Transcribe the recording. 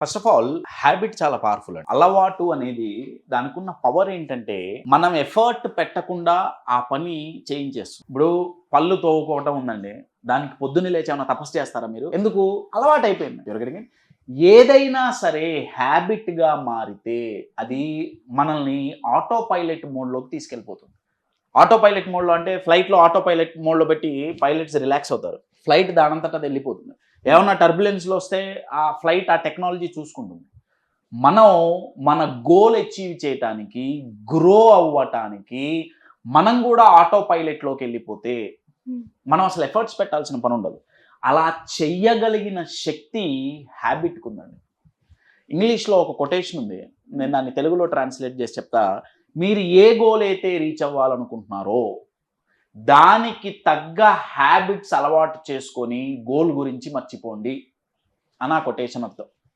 First of all habit చాలా powerful అండి. అలవాటు అనేది దానికున్న పవర్ ఏంటంటే మనం ఎఫర్ట్ పెట్టకుండా ఆ పని చేయించేస్తుంది. ఇప్పుడు పళ్ళు తోముకోవటం ఉందండి. దానికి పొద్దున్నే లేచి ఏమైనా తపస్సు చేస్తారా మీరు? ఎందుకు? అలవాటు అయిపోయింది. ఎవరికైనా ఏదైనా సరే హ్యాబిట్‌గా మారితే అది మనల్ని ఆటో పైలట్ మోడ్‌లోకి తీసుకెళ్ళిపోతుంది. ఆటో పైలట్ మోడ్‌లో అంటే ఫ్లైట్‌లో ఆటో పైలట్ మోడ్‌లో పెట్టి పైలట్స్ రిలాక్స్ అవుతారు. ఫ్లైట్ దానంతట అది వెళ్ళిపోతుంది. ఏమన్నా టర్బులెన్స్‌లో వస్తే ఆ ఫ్లైట్ ఆ టెక్నాలజీ చూసుకుంటుంది. మనం మన గోల్ అచీవ్ చేయటానికి, గ్రో అవ్వటానికి మనం గూడా ఆటో పైలట్‌లోకి వెళ్ళిపోతే మనం అసలు ఎఫర్ట్స్ పెట్టాల్సిన పనుండదు. అలా చెయ్యగలిగిన శక్తి హ్యాబిట్‌కుందండి. ఇంగ్లీష్‌లో ఒక కొటేషన్ ఉంది. నేను దాన్ని తెలుగులో ట్రాన్స్‌లేట్ చేసి చెప్తా. మీరు ఏ గోల్ అయితే రీచ్ అవ్వాలనుకుంటున్నారో, దానికి తగ్గ హ్యాబిట్స్ అలవాటు చేసుకొని గోల్ గురించి మర్చిపోండి అని ఆ కొటేషన్ అర్థం.